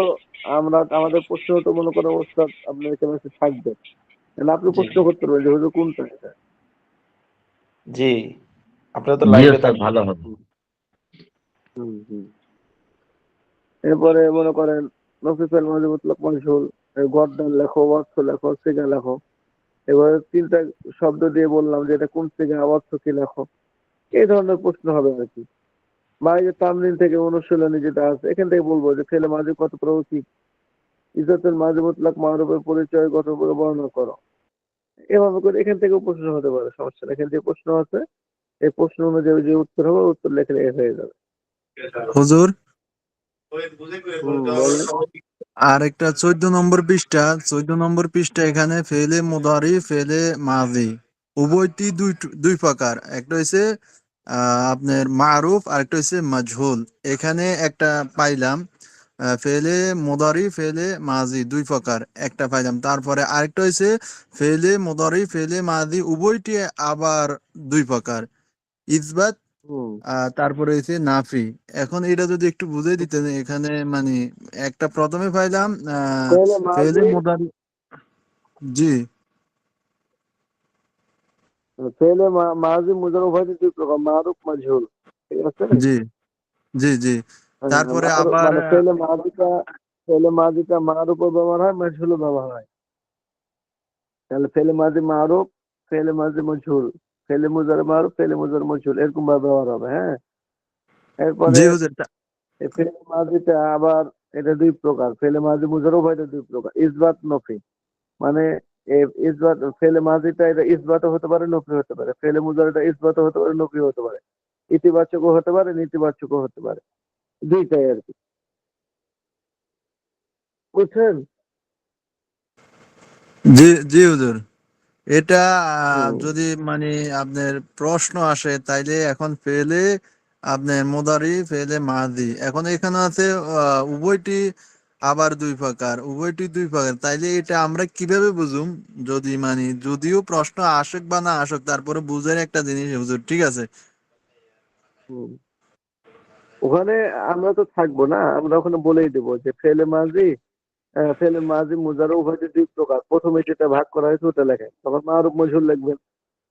আমাদের প্রশ্ন তো মনে করেন ওস্তাদ আপনার এখানে এসে থাকবে, তাহলে আপনি জি, প্রশ্ন করতে পারবেন যে হুজুর কোনটা এটা। জি। আপনারা তো জি লাইভে ওস্তাদ, থাকবেন। ভালো হবে। হুম হুম। এরপরে মনে করেন নফিসেল মাঝে মতলব মশহুল, গর্দান লেখো, অর্থ লেখো, সিগা লেখো। এবারে তিনটা শব্দ দিয়ে বললাম যে এটা কোন সিগা, অর্থ কি লেখো। এই ধরনের প্রশ্ন হবে আর কি। বা এই যে তামরিন থেকে অনুশীলনী যেটা আছে এখান থেকে বলবো যে ফেলে মাঝে কত প্রকার কি, ইজ্জতের মাঝে মতলব মারুফের পরিচয় গঠন করে বর্ণনা করো। এভাবে করে এখান থেকেও প্রশ্ন হতে পারে, সমস্যা নেই। এখান থেকে প্রশ্ন আছে, এই প্রশ্ন অনুযায়ী যে উত্তর হবে উত্তর লেখে লেখে হয়ে যাবে। হুজুর, বলেন। আর একটা 14 নম্বর পৃষ্ঠা, এখানে ফেলে মুদারি, ফেলে মাজি উভয়টি দুই প্রকার। একটা হচ্ছে আপনার মারুফ, আর একটা হচ্ছে মাজহুল। এখানে একটা পাইলাম ফেলে মুদারি, ফেলে মাজি দুই প্রকার, একটা পাইলাম। তারপরে আরেকটা হচ্ছে ফেলে মুদারি, ফেলে মাজি উভয়টি আবার দুই প্রকার, ইসবাত হুম। তারপরে হচ্ছে নাফি। এখন এটা যদি একটু বুঝাই দিতেন এখানে, মানে একটা প্রথমে পাইলাম ফেলে ফেলে মাঝি, মুদারি। জি, ফেলে মাঝি মুজার উভয়টি দুই প্রকার, মারুফ মাজহুল। ঠিক আছে। জি, জি, জি। তারপরে মারুফ আবার মানে ফেলে মাঝিটা মারুফও ব্যবহার হয়, মাজহুলও ব্যবহার হয়। তাহলে ফেলে মাঝি মারুফ, ফেলে মাঝি মজহুল, ফেলে মুজার মারুফ, ফেলে মুজার মজহুল, এরকম ভাবে ব্যবহার হবে। হ্যাঁ, এরপরে জি হুজুর, এই ফেলে মাঝিটা আবার এটা দুই প্রকার, ফেলে মাঝি মুজার উভয়টা দুই প্রকার, ইসবাত নফি। মানে ইসবাত ফেলে মাঝিটা এটা ইসবাতও হতে পারে, নফি হতে পারে। ফেলে মুজারিটা ইসবাতও হতে পারে, নফি হতে পারে। ইতিবাচকও হতে পারে, নেতিবাচকও হতে পারে। দুইটাই আর কি, বুঝছেন? জি, জি হুজুর। এটা হুম যদি মানে আপনার প্রশ্ন আসে তাইলে এখন ফেলে আপনার মুদারি, ফেলে মাদি, এখন এখানে আছে উভয়টি আবার দুই প্রকার, উভয়টি দুই প্রকার, তাইলে এটা আমরা কিভাবে বুঝুম? যদি মানে যদিও প্রশ্ন আসুক বা না আসুক, তারপরে বুঝার একটা জিনিস হুজুর, ঠিক আছে? হুম। ওখানে আমরা তো থাকবো না, আমরা ওখানে বলেই দেবো যে ফেলে মাঝি মুজারও উভয়টি দুই প্রকার। প্রথমে যেটা ভাগ করা হয়েছে ওটা লেখেন, তখন মারুফ মজহুল লিখবেন।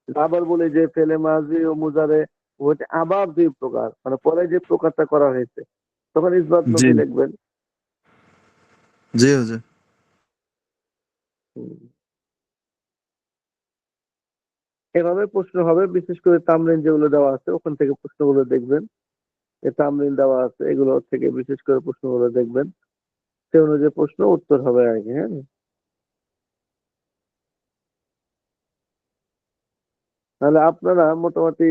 আবার বলে যে ফেলে মাঝি ও মুজারে উভয়টি আবার দুই প্রকার, মানে পরে যে প্রকারটা করা হয়েছে, তখন ইসবাত জি, নফি লিখবেন। জি হুজুর। হুম। এভাবে প্রশ্ন হবে, বিশেষ করে তামরিন যেগুলো দেওয়া আছে ওখান থেকে প্রশ্নগুলো দেখবেন। যে তামরিন দেওয়া আছে এগুলো থেকে বিশেষ করে প্রশ্নগুলো দেখবেন, সে অনুযায়ী প্রশ্ন উত্তর হবে আর কি। হ্যাঁ, তাহলে আপনারা মোটামুটি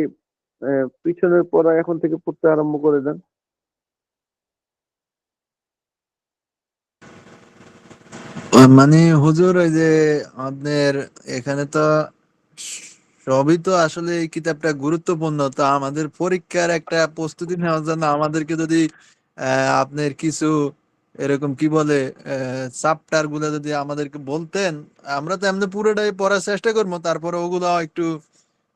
পিছনের পড়া এখন থেকে পড়তে আরম্ভ করে দেন। মানে হুজুর ওই যে আপনার এখানে তো সবই তো আসলে এই কিতাবটা গুরুত্বপূর্ণ, তো আমাদের পরীক্ষার একটা প্রস্তুতি নেওয়ার জন্য আমাদেরকে যদি আপনার কিছু এরকম কি বলে চ্যাপ্টার গুলো যদি আমাদেরকে বলতেন, আমরা তো এমনি পুরোটাই পড়ার চেষ্টা করবো, তারপরে ওগুলো একটু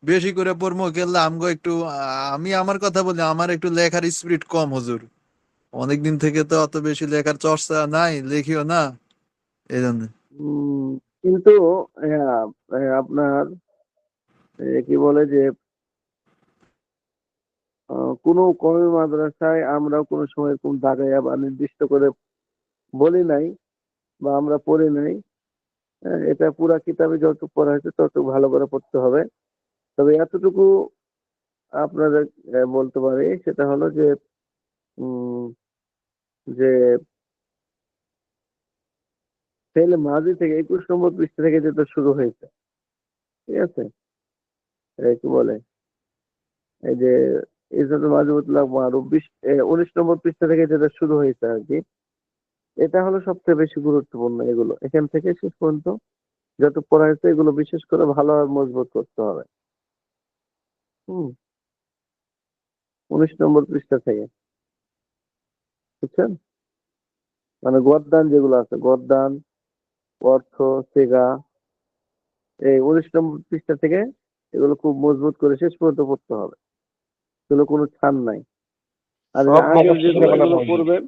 বেশি করে পড়বো গেলে আমগো একটু আমি আমার কথা বলি, আমার একটু লেখার স্পিরিট কম হুজুর, অনেকদিন থেকে তো অত বেশি লেখার চর্চা নাই, লেখিও না এই জন্য। উম, কিন্তু আপনার কি বলে যে কোনো কওমি মাদ্রাসায় আমরাও কোনো সময় এরকম দাগাইয়া বা নির্দিষ্ট করে বলি নাই বা আমরা পড়ি নাই। এটা পুরা কিতাবে যতটুকু পড়া হয়েছে ততটুকু ভালো করে পড়তে হবে। তবে এতটুকু আপনাদের বলতে পারি, সেটা হলো যে উম, যে ফেল মাঝি থেকে 21 নম্বর পৃষ্ঠা থেকে যেটা শুরু হয়েছে, ঠিক আছে, কি বলে এই যে ইজাতুল মাজমুতুল্লাহ মারুফ 19 নম্বর পৃষ্ঠা থেকে যেটা শুরু হয়েছে আর কি, এটা হলো সবচেয়ে বেশি গুরুত্বপূর্ণ। এগুলো এখান থেকে শেষ পর্যন্ত যত পড়া হয়েছে এগুলো বিশেষ করে ভালো আর মজবুত করতে হবে। হুম, 19 নম্বর পৃষ্ঠা থেকে, বুঝছেন? মানে গদ্দান যেগুলো আছে, গদ্দান, অর্থ, সিগা, এই 19 নম্বর পৃষ্ঠা থেকে এগুলো খুব মজবুত করে শেষ পর্যন্ত পড়তে হবে। এগুলো কোনো ছাড় নাই। আর যে সব আগের মুখস্থ যেগুলো করে ফেলাম এগুলো হুজুর, পড়বেন,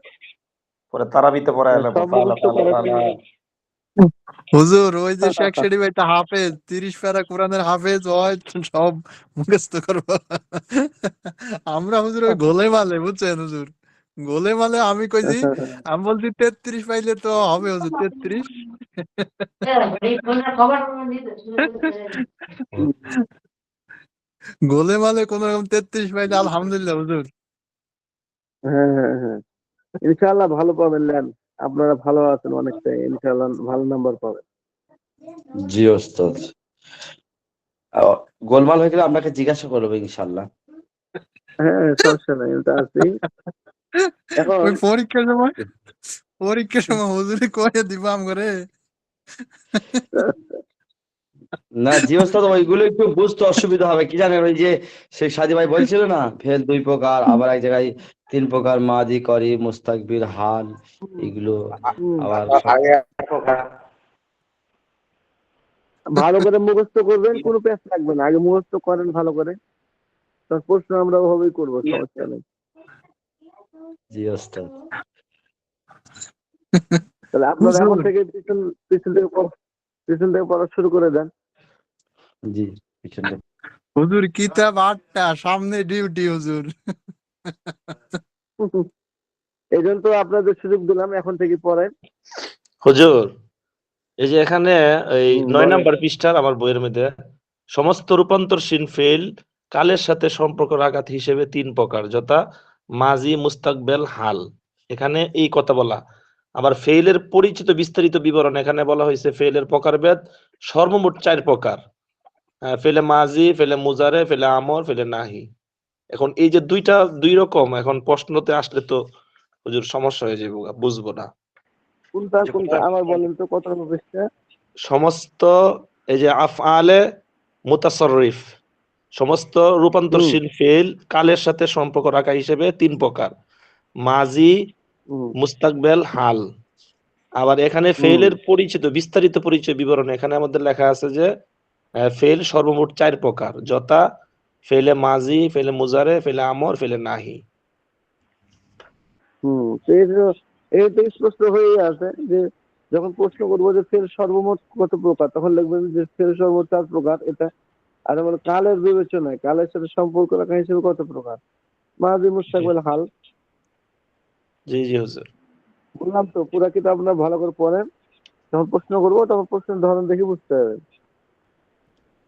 পরে তারাবিতে পড়ায় এলাম সব ফালা মুখস্থ ফালা করার ফালা। হুজুর ওই যে শেখ শরীফ একটা হাফেজ, 30 প্যারা কোরআনের হাফেজ হয়, সব মুখস্থ করবো। আমরা হুজুর ওই গোলে মালে, বুঝছেন হুজুর, গোলে মালে আমি কইছি, আমি বলছি 33 পাইলে তো হবে হুজুর, 33। গোলে মালে কোন রকম 33 পাইলে আলহামদুলিল্লাহ হুজুর। হ্যাঁ, হ্যাঁ, হ্যাঁ, ইনশাআল্লাহ ভালো পাবেন লেন। আপনারা ভালো আছেন অনেকটাই, ইনশাআল্লাহ ভালো নাম্বার পাবেন। জি ওস্তাদ। আহ, গোলমাল হয়ে গেলে আপনাকে জিজ্ঞাসা করবো ইনশাল্লাহ। হ্যাঁ, সমস্যা নাই, আমি তো আছি এখন। ওই পরীক্ষার সময় হুজুরে কয়ে দিব আমগরে। না জি ওস্তাদ, ওইগুলো একটু বুঝতে অসুবিধা হবে, কি জানেন ওই যে সেই সাদি ভাই বলছিল না ফেল 2 প্রকার, আবার এক জায়গায় 3 প্রকার, মাদি, করি, মুস্তাকবির, হাল, এগুলো হুম, আবার ভালো করে মুখস্থ করবেন, কোনো প্যাচ লাগবে না, আগে মুখস্থ করেন ভালো করে, তার প্রশ্ন আমরা ওভাবেই করবো, সমস্যা নেই। জি ওস্তাদ। তাহলে আপনারা এখন হুজুর থেকে পিছন পিছন থেকে পড়া শুরু করে দেন। জি পিছনটা। হুজুর কিতাব 8টা, সামনে ডিউটি হুজুর। এই জন্য তো আপনাদের সুযোগ দিলাম, এখন থেকে পড়েন। হুজুর এই যে এখানে এই 9 বলেন। নাম্বার পৃষ্ঠার আমার বইয়ের মধ্যে সমস্ত রূপান্তরশীল ফেল কালের সাথে সম্পর্ক আঘাত হিসেবে 3 প্রকার, যথা মাজি, মুস্তাকবেল, হাল। এখানে এই কথা বলা। আবার ফেইলের পরিচিত বিস্তারিত বিবরণ এখানে বলা হয়েছে ফেইলের প্রকারভেদ সর্বমোট 4 প্রকার। ফেলে মাজি, ফেলে মুজারে, ফেলে আমর, ফেলে নাহি। এখন এই যে দুই রকম, এখন প্রশ্নতে আসলে তো হুজুর সমস্যা হয়ে যাবে, বুঝবো না। কোনটা যে কোনটা আমার বলেন তো, কত নম্বর পৃষ্ঠা? সমস্ত এই যে আফআলে মুতাসাররিফ, সমস্ত হুম, রূপান্তরশীল ফেল কালের সাথে সম্পর্ক রাখা হিসেবে 3 প্রকার, মাজি, হুম, মুস্তাকবেল, হাল। আবার এখানে হুম, ফেলের পরিচিত বিস্তারিত পরিচয় বিবরণ এখানে আমাদের লেখা আছে যে ফেল সর্বমোট 4 প্রকার, যথা ফেলে মাজি, ফেলে মুজারে, ফেলে আমর, ফেলে নাহি। হুম। তো এই তো স্পষ্ট হয়েই আছে যে যখন প্রশ্ন করবো যে ফের সর্বমোট কত প্রকার, তখন লিখবেন যে ফের সর্বমোট 4 প্রকার এটা। আর বলে কালের বিবেচনায় কালের সাথে সম্পর্ক রাখা হিসেবে কত প্রকার, মাঝি, জি মুস্তাকবেল, হাল। জি জি হুজুর। বললাম তো পুরা কিতাব আপনারা ভালো করে পড়েন, যখন প্রশ্ন করবো তখন প্রশ্নের ধরন দেখে বুঝতে হবে।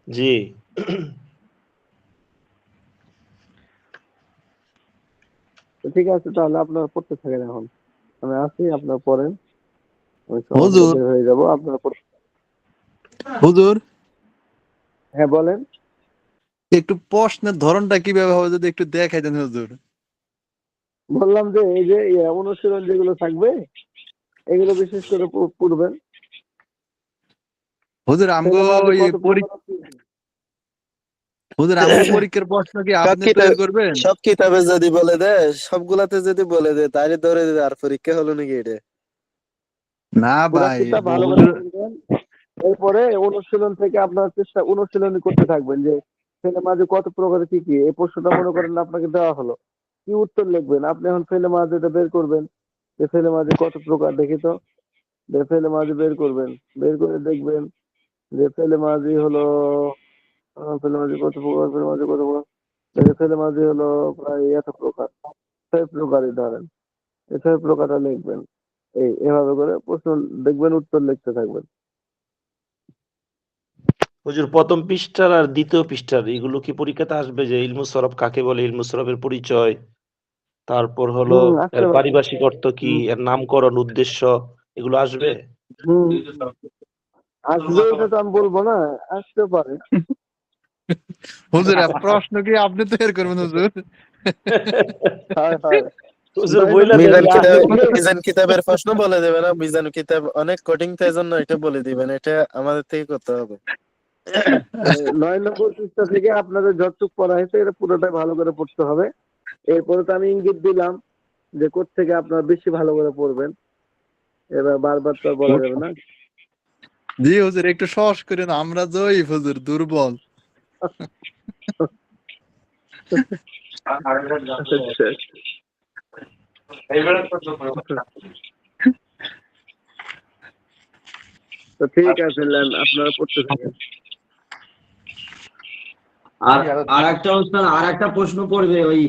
জি। তো ঠিক আছে, তাহলে আপনারা পড়তে থাকেন এখন। আমি আসি, আপনারা পড়েন। আমি সময় মতো হুজুর, বের হয়ে যাবো, আপনারা পড়তে। হুজুর, হ্যাঁ বলেন। একটু প্রশ্নের ধরনটা কিভাবে হবে যদি একটু দেখাই দেন হুজুর। বললাম যে এই যে অনুশীলন যেগুলো থাকবে, এগুলো বিশেষ করে পড়বেন। হুজুর আমগো ছেলে মাঝে ওই কত প্রকার আছে। হুজুর আমগো পরীক্ষার প্রশ্ন কি সব আপনি কিতাব তৈরি করবেন? সব কিতাবে যদি বলে দেয়, সবগুলাতে যদি বলে দেয়, তাহলে ধরে দেবে আর পরীক্ষা হলো নাকি এটা? না পুরা ভাই, কিতাব ভালো করে হুজুর, পড়বেন। এরপরে অনুশীলন থেকে আপনার অনুশীলনী করতে থাকবেন যে ছেলে মাঝে কত প্রকারের কি কি। এই প্রশ্নটা মনে করেন আপনাকে দেওয়া হলো, কি উত্তর লিখবেন আপনি? এখন ছেলে মাঝেটা বের করবেন যে ছেলে মাঝে কত প্রকার, দেখি তো। যে ছেলে মাঝে বের করবেন, বের করে দেখবেন যে ছেলে মাঝি হলো ছেলে মাঝি কত প্রকার, ছেলে মাঝি কত প্রকার। দেখে ছেলে মাঝি হলো প্রায় এত প্রকার, 6 প্রকারই ধরেন। এই 6 প্রকারটা লিখবেন। এভাবে করে প্রশ্ন দেখবেন, উত্তর লিখতে থাকবেন। হুজুর, প্রথম পৃষ্ঠার আর দ্বিতীয় পৃষ্ঠার এগুলো কি পরীক্ষাতে আসবে? যে ইলমু সরফ কাকে বলে, ইলমু সরফের পরিচয়, তারপর হলো আসতে এর পারে। পারিভাষিক অর্থ কি, এর নামকরণ, উদ্দেশ্য, এগুলো আসবে? হুম, আসবে এটা তো আমি বলবো না, আসতে পারে। হুজুর প্রশ্ন কি আপনি তৈরি করবেন হুজুর? হয় হয়। হুজুর 9 নম্বর বইলা দেন মিজান যে কিতাব পৃষ্ঠা আমি থেকে মিজান কিতাবের প্রশ্ন বলে দেবে না? মিজান কিতাব অনেক কঠিন, তাই জন্য এটা বলে দিবেন, এটা আমাদের থেকে করতে হবে। 9 নম্বর পৃষ্ঠা থেকে আপনাদের যতটুকু পড়া হয়েছে এটা পুরোটাই ভালো করে পড়তে হবে। এরপরে তো আমি ইঙ্গিত দিলাম যে কোত্থেকে আপনারা বেশি ভালো করে পড়বেন। এবার বারবার তো আর বলা যাবে না। জি হুজুর, একটু সহজ করেন, আমরা জয়ী হুজুর, দুর্বল। আচ্ছা, তো ঠিক আছে, আপনারা পড়তে থাকেন। আর আর একটা অনুষ্ঠান, আর একটা প্রশ্ন পড়বে ওই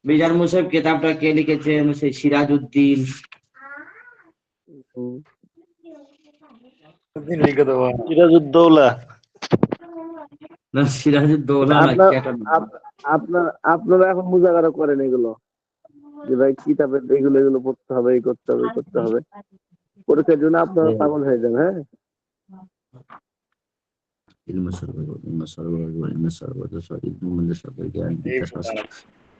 মিজান মুসাইব কিতাবটা কে লিখেছেন? সেই সিরাজউদ্দিন। হুম। সিরাজউদ্দৌলা। না, সিরাজউদ্দৌলা না, আপনার কি একটা নাম। আপনারা এখন মুজাকারা করেন এগুলো, যে ভাই কিতাবের এগুলো এগুলো পড়তে হবে, এই করতে হবে, এই করতে হবে। পরীক্ষার জন্য আপনারা পাগল হয়ে যান। হ্যাঁ, ইলমু সরবর, ইলমু সরবর, ইলমু সরবর, ইলমু সরবর, জ্ঞান বিকাশ,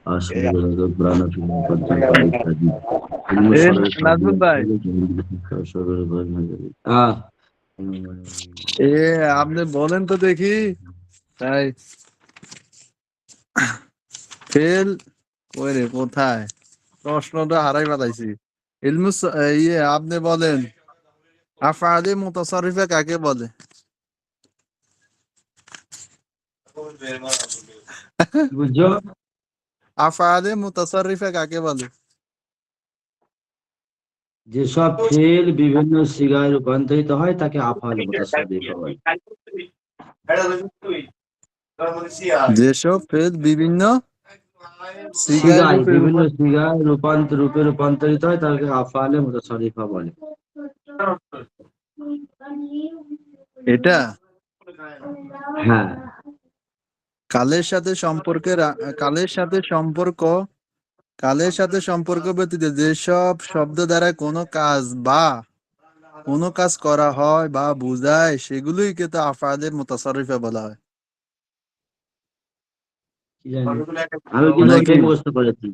আসলে পুরানো ফিল্ম পর্যন্ত ইত্যাদি। ইলমু এ সরবর নাজমুল ভাই, আহ এ আপনি বলেন তো দেখি। তাই ফেল, ওই রে কোথায় প্রশ্নটা হারাই ফেলাইছি। আপনি বলেন আফআলে মুতাসাররিফা কাকে বলে? বুঝছো? আফআলে মুতাসাররিফা কাকে বলে? যেসব ফেল বিভিন্ন সিগায় রূপান্তরিত হয় তাকে আফআল মুতাসাররিফা বলে। যেসব ফেল বিভিন্ন সিগায় সিগায়, রূপে বিভিন্ন রূপে। সিগায় রূপে রূপান্তরিত হয় তাকে আফআলে মুতাসাররিফা বলে। এটা হ্যাঁ, কালের সাথে সম্পর্কের কালের সাথে সম্পর্ক ব্যতীত যেসব শব্দ দ্বারা কোনো কাজ করা হয় বা বোঝায় সেগুলোই কিন্তু আফআলে মুতাসাররিফা বলা হয়। কি জানি, আমি কিন্তু নাকি ওইটাই মুখস্থ করেছি।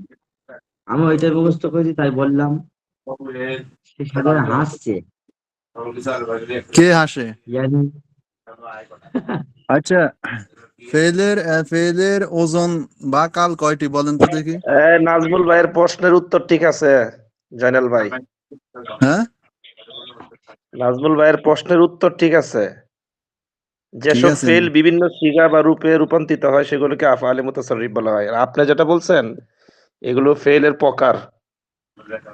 আমি ওইটাই মুখস্থ করেছি, তাই বললাম। সে সাথে হাসছে, কে হাসে? জানি। আচ্ছা, ফেলের ওজন বা কাল কয়টি বলেন তো দেখি? নাজমুল ভাইয়ের প্রশ্নের উত্তর ঠিক আছে জয়নাল ভাই। হ্যাঁ, নাজমুল ভাইয়ের প্রশ্নের উত্তর ঠিক আছে। ঠিক যেসব আছে। ফেল বিভিন্ন সিগা বা রূপে রূপান্তরিত হয় সেগুলোকে আফআলে মুতাসাররিফ বলা হয়। আর আপনি যেটা বলছেন এগুলো ফেলের প্রকার।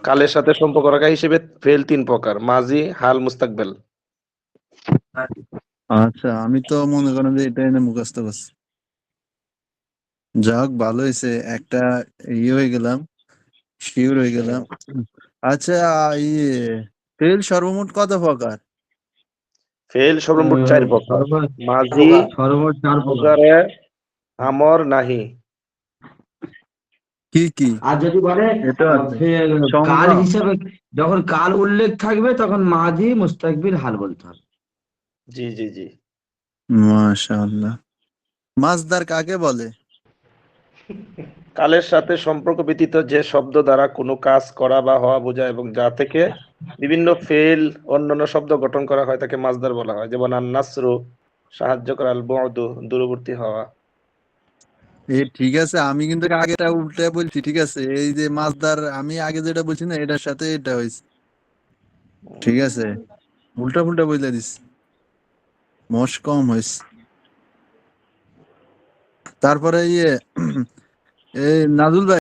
কালের সাথে সম্পর্ক রাখা হিসেবে ফেল 3 প্রকার: মাজি, হাল, মুস্তাকবেল। আচ্ছা, আমি তো মনে করেন যে এটা এনে মুখস্থ করছি। যাক, ভালো হয়েছে, একটা হয়ে গেলাম, শিওর হয়ে গেলাম। আচ্ছা, ইয়ে ফেল সর্বমোট কত প্রকার? ফেল সর্বমোট 4 প্রকার। মাজি, সর্বমোট 4 প্রকার। মুজারে, আমর, নাহি। কি কি? আর যদি বলে এটা আছে কাল সংজ্ঞা। হিসাবে, যখন কাল উল্লেখ থাকবে তখন মাজি, মুস্তাকবিল, হাল বলতে হবে। জি জি জি। মাশাআল্লাহ। মাসদার কাকে বলে? কালের সাথে সম্পর্ক ব্যতীত যে শব্দ দ্বারা কোনো কাজ করা বা হওয়া বোঝায় এবং যা থেকে বিভিন্ন ফেল অন্যান্য শব্দ গঠন করা হয় তাকে মাসদার বলা হয়। যেমন আন-নাসরু, সাহায্য করা, আল বু'দু, দূরবর্তী হওয়া। ঠিক আছে, আমি কিন্তু আগেটা উল্টে বলছি, ঠিক আছে? এই যে মাসদার আমি আগে যেটা বলছি না, এটার সাথে এটা হয়েছে, ঠিক আছে? উল্টা পুল্টা বলে দিস, মশ কম হয়েছে। তারপরে এই নাজুল ভাই